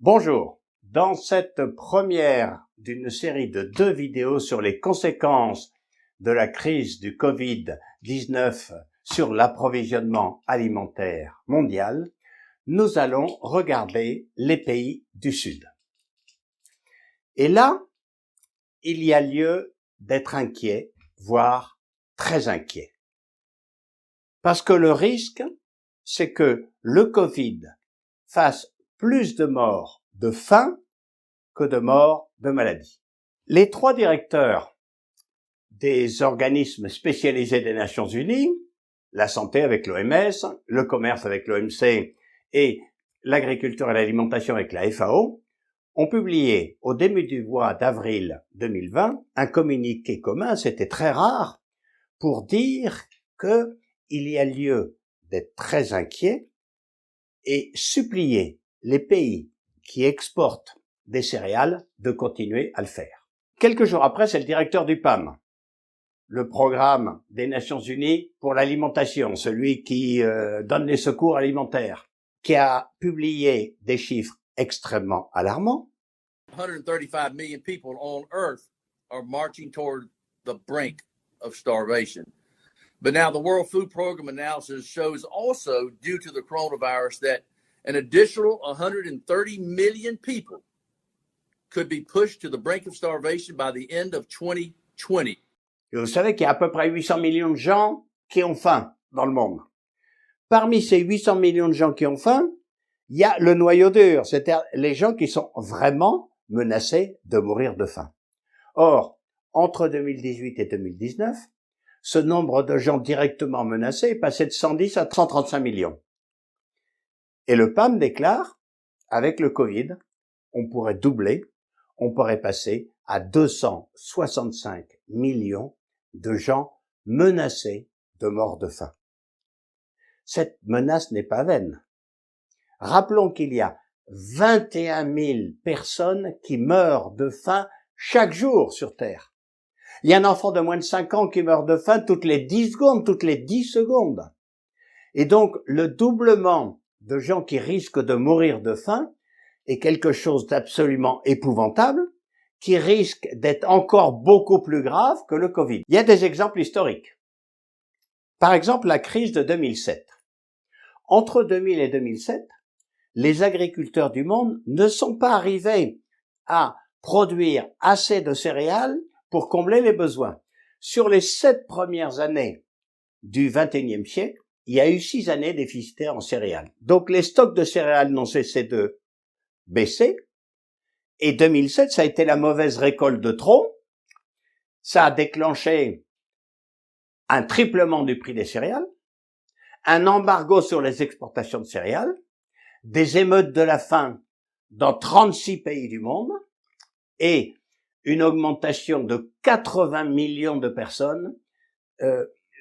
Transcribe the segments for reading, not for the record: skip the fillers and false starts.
Bonjour, dans cette première d'une série de 2 vidéos sur les conséquences de la crise du Covid-19 sur l'approvisionnement alimentaire mondial, nous allons regarder les pays du Sud. Et là, il y a lieu d'être inquiet, voire très inquiet. Parce que le risque, c'est que le Covid fasse plus de morts de faim que de morts de maladie. Les 3 directeurs des organismes spécialisés des Nations Unies, la santé avec l'OMS, le commerce avec l'OMC et l'agriculture et l'alimentation avec la FAO, ont publié au début du mois d'avril 2020 un communiqué commun, c'était très rare, pour dire qu'il y a lieu d'être très inquiet et supplier les pays qui exportent des céréales de continuer à le faire. Quelques jours après, c'est le directeur du PAM, le programme des Nations Unies pour l'alimentation, celui qui donne les secours alimentaires, qui a publié des chiffres extrêmement alarmants. 135 million people on Earth are marching toward the brink of starvation. But now the World Food Program analysis shows also, due to the coronavirus, that an additional 130 million people could be pushed to the brink of starvation by the end of 2020. Et vous savez qu'il y a à peu près 800 millions de gens qui ont faim dans le monde. Parmi ces 800 millions de gens qui ont faim, il y a le noyau dur, c'est-à-dire les gens qui sont vraiment menacés de mourir de faim. Or, entre 2018 et 2019, ce nombre de gens directement menacés est passé de 110 à 135 millions. Et le PAM déclare, avec le Covid, on pourrait doubler, on pourrait passer à 265 millions de gens menacés de mort de faim. Cette menace n'est pas vaine. Rappelons qu'il y a 21 000 personnes qui meurent de faim chaque jour sur Terre. Il y a un enfant de moins de 5 ans qui meurt de faim toutes les 10 secondes, toutes les 10 secondes. Et donc, le doublement de gens qui risquent de mourir de faim est quelque chose d'absolument épouvantable, qui risque d'être encore beaucoup plus grave que le Covid. Il y a des exemples historiques. Par exemple, la crise de 2007. Entre 2000 et 2007, les agriculteurs du monde ne sont pas arrivés à produire assez de céréales pour combler les besoins. Sur les 7 premières années du XXIe siècle, il y a eu 6 années déficitaires en céréales. Donc les stocks de céréales n'ont cessé de baisser. Et 2007, ça a été la mauvaise récolte de trop. Ça a déclenché un triplement du prix des céréales, un embargo sur les exportations de céréales, des émeutes de la faim dans 36 pays du monde et une augmentation de 80 millions de personnes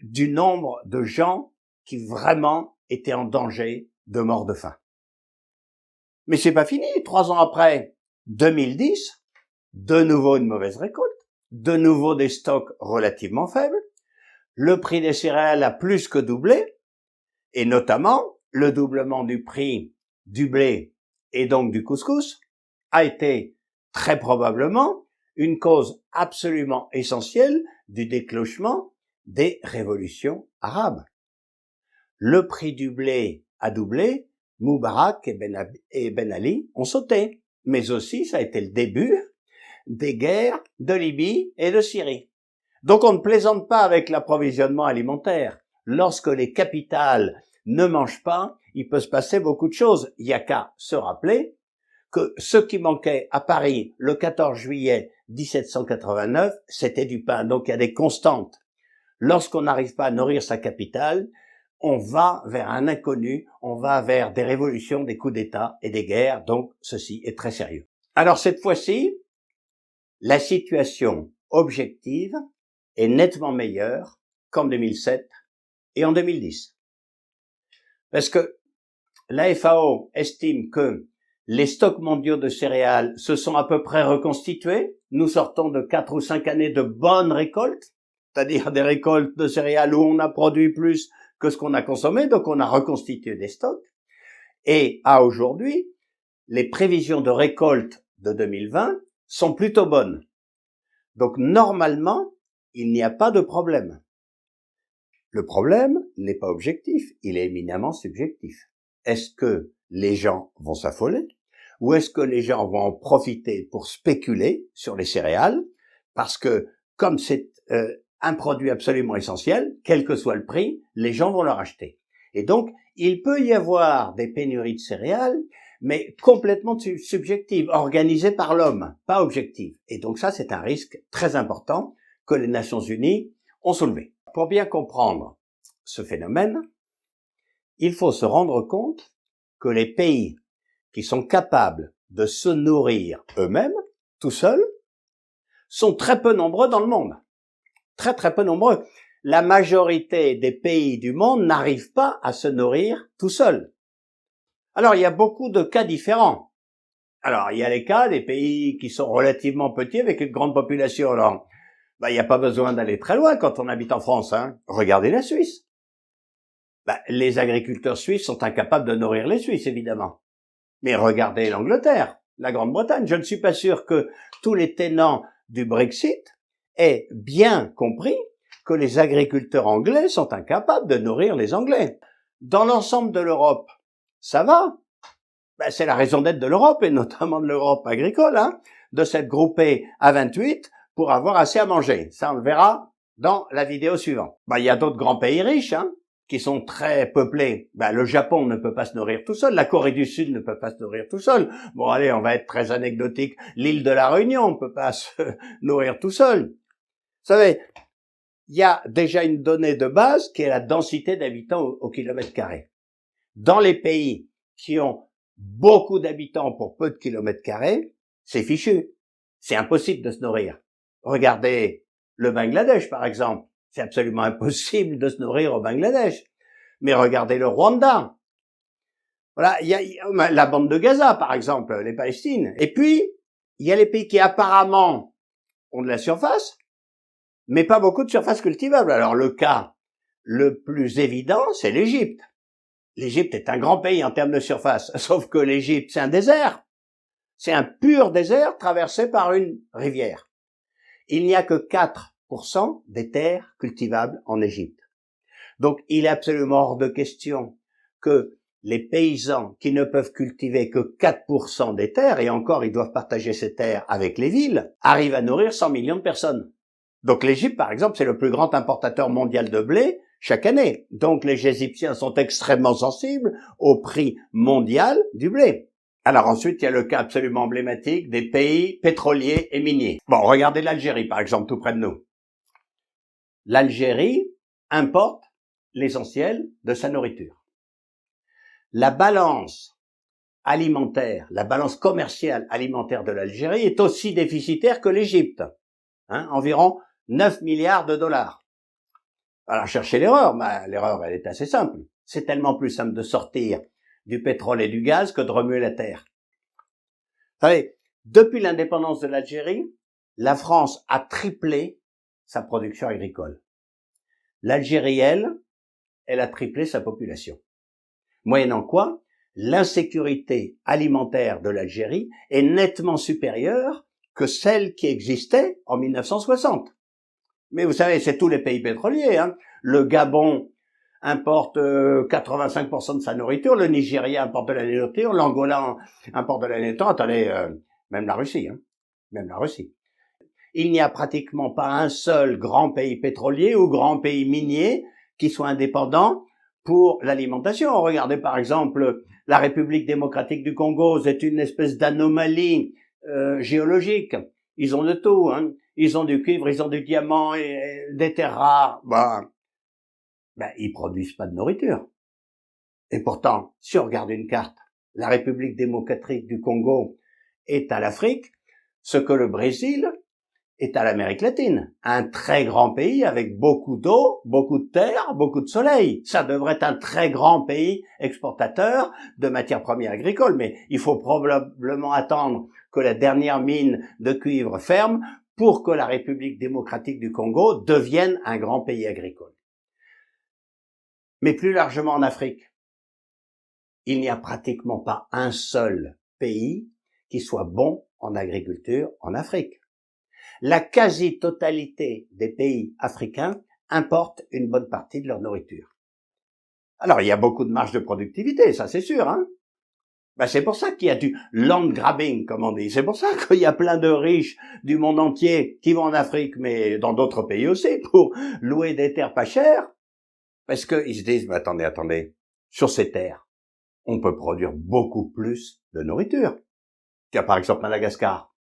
du nombre de gens qui vraiment étaient en danger de mort de faim. Mais c'est pas fini. 3 ans après, 2010, de nouveau une mauvaise récolte, de nouveau des stocks relativement faibles, le prix des céréales a plus que doublé, et notamment le doublement du prix du blé et donc du couscous a été très probablement une cause absolument essentielle du déclenchement des révolutions arabes. Le prix du blé a doublé, Moubarak et Ben Ali ont sauté, mais aussi ça a été le début des guerres de Libye et de Syrie. Donc on ne plaisante pas avec l'approvisionnement alimentaire. Lorsque les capitales ne mangent pas, il peut se passer beaucoup de choses. Il n'y a qu'à se rappeler que ce qui manquait à Paris le 14 juillet 1789, c'était du pain. Donc il y a des constantes. Lorsqu'on n'arrive pas à nourrir sa capitale, on va vers un inconnu, on va vers des révolutions, des coups d'État et des guerres. Donc ceci est très sérieux. Alors cette fois-ci, la situation objective est nettement meilleure qu'en 2007 et en 2010. Parce que la FAO estime que les stocks mondiaux de céréales se sont à peu près reconstitués. Nous sortons de 4 ou 5 années de bonnes récoltes, c'est-à-dire des récoltes de céréales où on a produit plus que ce qu'on a consommé, donc on a reconstitué des stocks. Et à aujourd'hui, les prévisions de récolte de 2020 sont plutôt bonnes. Donc normalement, il n'y a pas de problème. Le problème n'est pas objectif, il est éminemment subjectif. Est-ce que les gens vont s'affoler ou est-ce que les gens vont en profiter pour spéculer sur les céréales parce que comme c'est un produit absolument essentiel, quel que soit le prix, les gens vont le racheter. Et donc, il peut y avoir des pénuries de céréales, mais complètement subjectives, organisées par l'homme, pas objectives. Et donc ça, c'est un risque très important que les Nations Unies ont soulevé. Pour bien comprendre ce phénomène, il faut se rendre compte que les pays qui sont capables de se nourrir eux-mêmes, tout seuls, sont très peu nombreux dans le monde. Très très peu nombreux. La majorité des pays du monde n'arrivent pas à se nourrir tout seuls. Alors il y a beaucoup de cas différents. Alors il y a les cas des pays qui sont relativement petits avec une grande population. Alors il n'y a pas besoin d'aller très loin quand on habite en France. Regardez la Suisse. Les agriculteurs suisses sont incapables de nourrir les Suisses, évidemment. Mais regardez l'Angleterre, la Grande-Bretagne. Je ne suis pas sûr que tous les tenants du Brexit aient bien compris que les agriculteurs anglais sont incapables de nourrir les Anglais. Dans l'ensemble de l'Europe, ça va. C'est la raison d'être de l'Europe, et notamment de l'Europe agricole, de s'être groupée à 28 pour avoir assez à manger. Ça, on le verra dans la vidéo suivante. Il y a d'autres grands pays riches, qui sont très peuplés. Le Japon ne peut pas se nourrir tout seul, la Corée du Sud ne peut pas se nourrir tout seul. Bon, allez, on va être très anecdotique. L'île de la Réunion ne peut pas se nourrir tout seul. Vous savez, il y a déjà une donnée de base qui est la densité d'habitants au kilomètre carré. Dans les pays qui ont beaucoup d'habitants pour peu de kilomètres carrés, c'est fichu. C'est impossible de se nourrir. Regardez le Bangladesh, par exemple. C'est absolument impossible de se nourrir au Bangladesh. Mais regardez le Rwanda. Voilà, il y a la bande de Gaza, par exemple, les Palestines. Et puis, il y a les pays qui apparemment ont de la surface, mais pas beaucoup de surface cultivable. Alors le cas le plus évident, c'est l'Égypte. L'Égypte est un grand pays en termes de surface, sauf que l'Égypte, c'est un désert. C'est un pur désert traversé par une rivière. Il n'y a que 4% des terres cultivables en Égypte. Donc, il est absolument hors de question que les paysans qui ne peuvent cultiver que 4% des terres, et encore ils doivent partager ces terres avec les villes, arrivent à nourrir 100 millions de personnes. Donc l'Égypte, par exemple, c'est le plus grand importateur mondial de blé chaque année. Donc les Égyptiens sont extrêmement sensibles au prix mondial du blé. Alors ensuite, il y a le cas absolument emblématique des pays pétroliers et miniers. Bon, regardez l'Algérie, par exemple, tout près de nous. L'Algérie importe l'essentiel de sa nourriture. La balance alimentaire, la balance commerciale alimentaire de l'Algérie est aussi déficitaire que l'Égypte. Environ 9 milliards de dollars. Alors, cherchez l'erreur. L'erreur, elle est assez simple. C'est tellement plus simple de sortir du pétrole et du gaz que de remuer la terre. Vous savez, depuis l'indépendance de l'Algérie, la France a triplé sa production agricole. L'Algérie, elle a triplé sa population. Moyennant quoi, l'insécurité alimentaire de l'Algérie est nettement supérieure que celle qui existait en 1960. Mais vous savez, c'est tous les pays pétroliers. Le Gabon importe 85% de sa nourriture, le Nigeria importe de la nourriture, l'Angola importe de la nourriture. Attendez, même la Russie. Même la Russie. Il n'y a pratiquement pas un seul grand pays pétrolier ou grand pays minier qui soit indépendant pour l'alimentation. Regardez par exemple la République démocratique du Congo, c'est une espèce d'anomalie géologique. Ils ont de tout, Ils ont du cuivre, ils ont du diamant et des terres rares. Ils produisent pas de nourriture. Et pourtant, si on regarde une carte, la République démocratique du Congo est à l'Afrique, ce que le Brésil est à l'Amérique latine. Un très grand pays avec beaucoup d'eau, beaucoup de terre, beaucoup de soleil. Ça devrait être un très grand pays exportateur de matières premières agricoles, mais il faut probablement attendre que la dernière mine de cuivre ferme pour que la République démocratique du Congo devienne un grand pays agricole. Mais plus largement en Afrique, il n'y a pratiquement pas un seul pays qui soit bon en agriculture en Afrique. La quasi-totalité des pays africains importent une bonne partie de leur nourriture. Alors, il y a beaucoup de marge de productivité, ça c'est sûr, hein. Ben, c'est pour ça qu'il y a du land grabbing, comme on dit. C'est pour ça qu'il y a plein de riches du monde entier qui vont en Afrique, mais dans d'autres pays aussi, pour louer des terres pas chères. Parce qu'ils se disent, mais attendez, sur ces terres, on peut produire beaucoup plus de nourriture. Il y a par exemple Madagascar.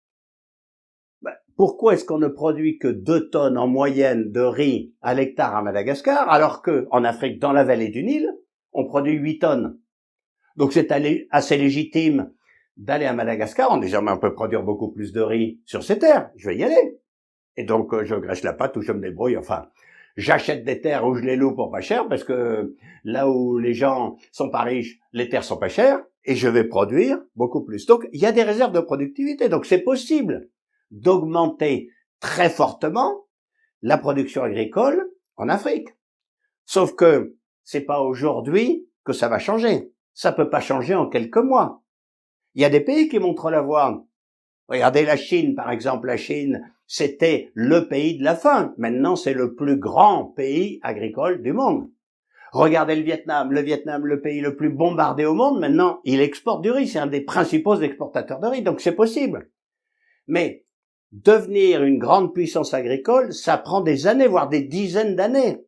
Ben, pourquoi est-ce qu'on ne produit que 2 tonnes en moyenne de riz à l'hectare à Madagascar, alors que en Afrique, dans la vallée du Nil, on produit 8 tonnes? Donc c'est assez légitime d'aller à Madagascar en disant, mais on peut produire beaucoup plus de riz sur ces terres, je vais y aller. Et donc je graisse la pâte ou je me débrouille, enfin, j'achète des terres où je les loue pour pas cher, parce que là où les gens sont pas riches, les terres sont pas chères, et je vais produire beaucoup plus. Donc il y a des réserves de productivité, donc c'est possible d'augmenter très fortement la production agricole en Afrique. Sauf que c'est pas aujourd'hui que ça va changer. Ça peut pas changer en quelques mois. Il y a des pays qui montrent la voie. Regardez la Chine, par exemple. La Chine, c'était le pays de la faim. Maintenant, c'est le plus grand pays agricole du monde. Regardez le Vietnam, le pays le plus bombardé au monde. Maintenant, il exporte du riz. C'est un des principaux exportateurs de riz. Donc, c'est possible. Mais devenir une grande puissance agricole, ça prend des années, voire des dizaines d'années.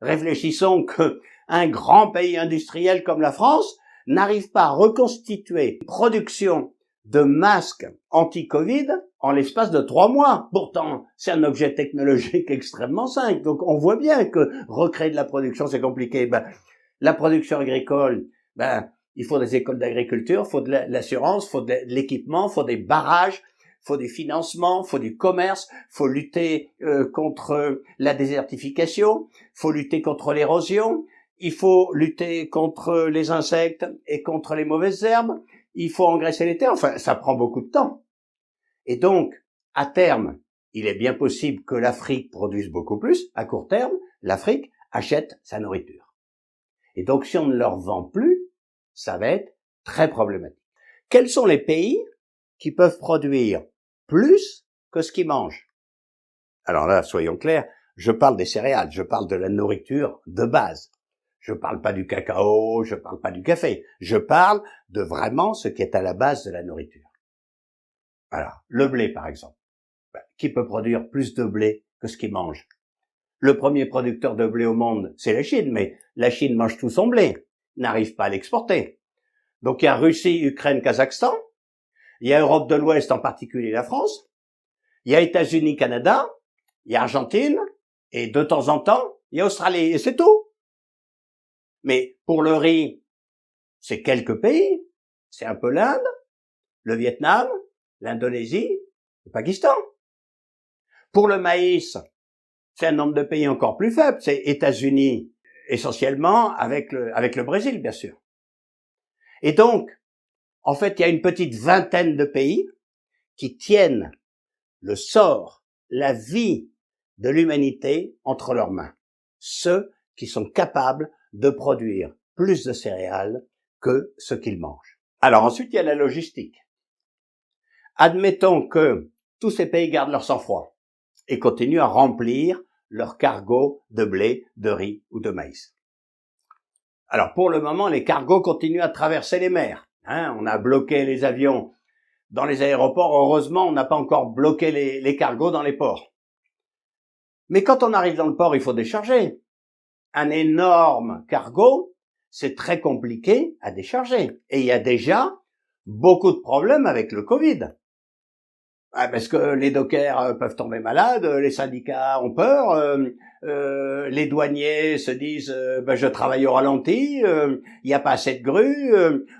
Réfléchissons qu'un grand pays industriel comme la France n'arrive pas à reconstituer une production de masques anti-Covid en l'espace de 3 mois. Pourtant, c'est un objet technologique extrêmement simple. Donc, on voit bien que recréer de la production, c'est compliqué. La production agricole, il faut des écoles d'agriculture, il faut de l'assurance, il faut de l'équipement, il faut des barrages, il faut des financements, il faut du commerce, il faut lutter contre la désertification, il faut lutter contre l'érosion, il faut lutter contre les insectes et contre les mauvaises herbes, il faut engraisser les terres, enfin ça prend beaucoup de temps. Et donc, à terme, il est bien possible que l'Afrique produise beaucoup plus. À court terme, l'Afrique achète sa nourriture. Et donc, si on ne leur vend plus, ça va être très problématique. Quels sont les pays qui peuvent produire plus que ce qu'ils mangent? Alors là, soyons clairs, je parle des céréales, je parle de la nourriture de base. Je parle pas du cacao, je parle pas du café. Je parle de vraiment ce qui est à la base de la nourriture. Alors, le blé, par exemple. Qui peut produire plus de blé que ce qu'il mange? Le premier producteur de blé au monde, c'est la Chine, mais la Chine mange tout son blé, n'arrive pas à l'exporter. Donc il y a Russie, Ukraine, Kazakhstan, il y a Europe de l'Ouest, en particulier la France, il y a États-Unis, Canada, il y a Argentine, et de temps en temps, il y a Australie, et c'est tout. Mais pour le riz, c'est quelques pays, c'est un peu l'Inde, le Vietnam, l'Indonésie, le Pakistan. Pour le maïs, c'est un nombre de pays encore plus faible, c'est États-Unis essentiellement avec le Brésil, bien sûr. Et donc, en fait, il y a une petite vingtaine de pays qui tiennent le sort, la vie de l'humanité entre leurs mains. Ceux qui sont capables de produire plus de céréales que ce qu'ils mangent. Alors ensuite, il y a la logistique. Admettons que tous ces pays gardent leur sang-froid et continuent à remplir leur cargos de blé, de riz ou de maïs. Alors pour le moment, les cargos continuent à traverser les mers. On a bloqué les avions dans les aéroports. Heureusement, on n'a pas encore bloqué les cargos dans les ports. Mais quand on arrive dans le port, il faut décharger. Un énorme cargo, c'est très compliqué à décharger. Et il y a déjà beaucoup de problèmes avec le Covid. Parce que les dockers peuvent tomber malades, les syndicats ont peur, les douaniers se disent je travaille au ralenti, il n'y a pas assez de grues,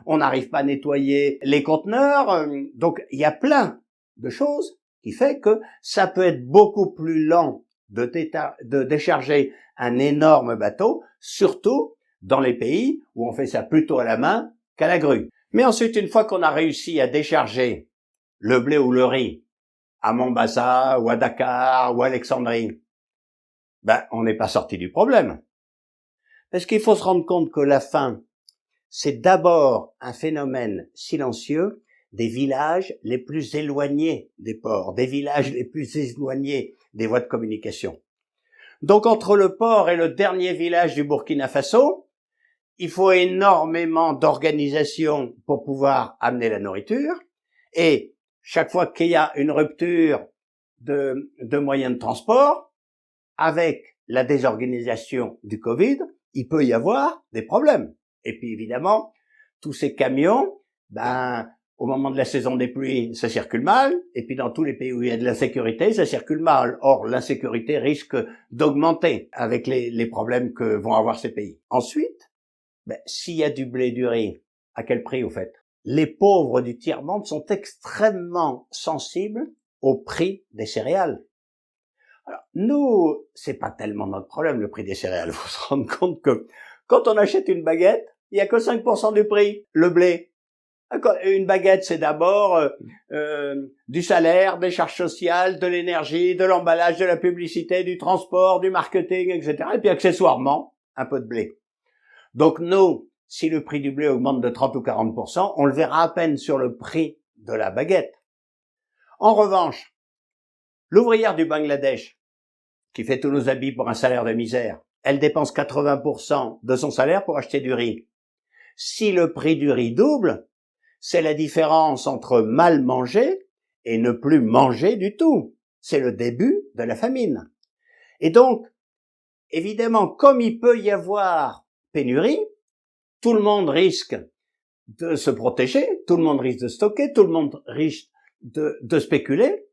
on n'arrive pas à nettoyer les conteneurs. Donc il y a plein de choses qui fait que ça peut être beaucoup plus lent de décharger un énorme bateau, surtout dans les pays où on fait ça plutôt à la main qu'à la grue. Mais ensuite, une fois qu'on a réussi à décharger le blé ou le riz à Mombasa ou à Dakar ou à Alexandrie, on n'est pas sorti du problème. Parce qu'il faut se rendre compte que la faim, c'est d'abord un phénomène silencieux des villages les plus éloignés des ports, des villages les plus éloignés des voies de communication. Donc entre le port et le dernier village du Burkina Faso, il faut énormément d'organisation pour pouvoir amener la nourriture, et chaque fois qu'il y a une rupture de moyens de transport, avec la désorganisation du Covid, il peut y avoir des problèmes. Et puis évidemment, tous ces camions, au moment de la saison des pluies, ça circule mal, et puis dans tous les pays où il y a de l'insécurité, ça circule mal. Or, l'insécurité risque d'augmenter avec les problèmes que vont avoir ces pays. Ensuite, s'il y a du blé et du riz, à quel prix au fait? Les pauvres du tiers-monde sont extrêmement sensibles au prix des céréales. Alors, nous, c'est pas tellement notre problème, le prix des céréales. Faut se rendre compte que quand on achète une baguette, il y a que 5% du prix, le blé. Une baguette, c'est d'abord du salaire, des charges sociales, de l'énergie, de l'emballage, de la publicité, du transport, du marketing, etc. Et puis accessoirement, un peu de blé. Donc nous, si le prix du blé augmente de 30 ou 40%, on le verra à peine sur le prix de la baguette. En revanche, l'ouvrière du Bangladesh, qui fait tous nos habits pour un salaire de misère, elle dépense 80% de son salaire pour acheter du riz. Si le prix du riz double, c'est la différence entre mal manger et ne plus manger du tout. C'est le début de la famine. Et donc, évidemment, comme il peut y avoir pénurie, tout le monde risque de se protéger, tout le monde risque de stocker, tout le monde risque de spéculer,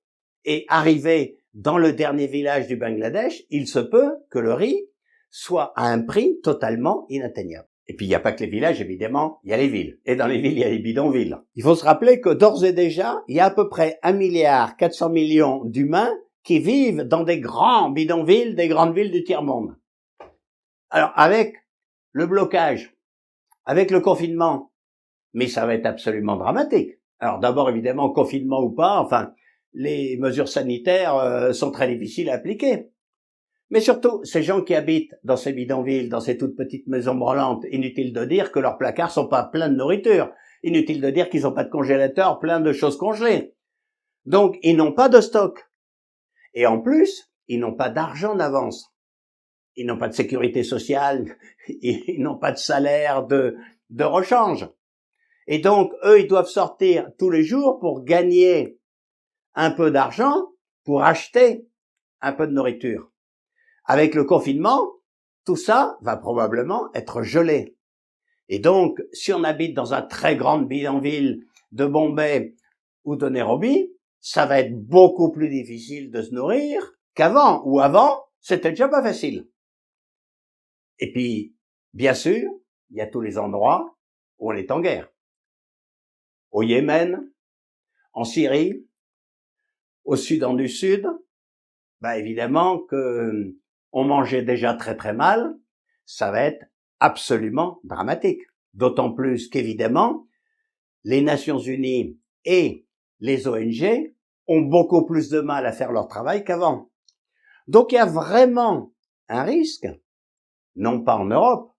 et arriver dans le dernier village du Bangladesh, il se peut que le riz soit à un prix totalement inatteignable. Et puis il n'y a pas que les villages, évidemment, il y a les villes. Et dans les villes, il y a les bidonvilles. Il faut se rappeler que d'ores et déjà, il y a à peu près 1,4 milliard d'humains qui vivent dans des grands bidonvilles, des grandes villes du tiers-monde. Alors avec le blocage, avec le confinement, mais ça va être absolument dramatique. Alors d'abord, évidemment, confinement ou pas, enfin, les mesures sanitaires sont très difficiles à appliquer. Mais surtout, ces gens qui habitent dans ces bidonvilles, dans ces toutes petites maisons branlantes, inutile de dire que leurs placards sont pas pleins de nourriture. Inutile de dire qu'ils n'ont pas de congélateur plein de choses congelées. Donc, ils n'ont pas de stock. Et en plus, ils n'ont pas d'argent d'avance. Ils n'ont pas de sécurité sociale. Ils n'ont pas de salaire de rechange. Et donc, eux, ils doivent sortir tous les jours pour gagner un peu d'argent pour acheter un peu de nourriture. Avec le confinement, tout ça va probablement être gelé. Et donc, si on habite dans un très grand bidonville de Bombay ou de Nairobi, ça va être beaucoup plus difficile de se nourrir qu'avant. Ou avant, c'était déjà pas facile. Et puis, bien sûr, il y a tous les endroits où on est en guerre. Au Yémen, en Syrie, au Soudan du Sud, évidemment que on mangeait déjà très très mal, ça va être absolument dramatique. D'autant plus qu'évidemment, les Nations Unies et les ONG ont beaucoup plus de mal à faire leur travail qu'avant. Donc il y a vraiment un risque, non pas en Europe,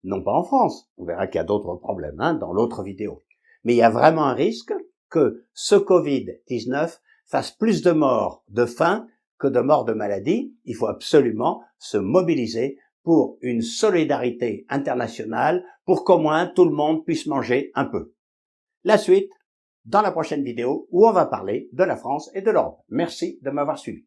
non pas en France, on verra qu'il y a d'autres problèmes dans l'autre vidéo, mais il y a vraiment un risque que ce Covid-19 fasse plus de morts de faim que de morts de maladie. Il faut absolument se mobiliser pour une solidarité internationale pour qu'au moins tout le monde puisse manger un peu. La suite dans la prochaine vidéo où on va parler de la France et de l'Europe. Merci de m'avoir suivi.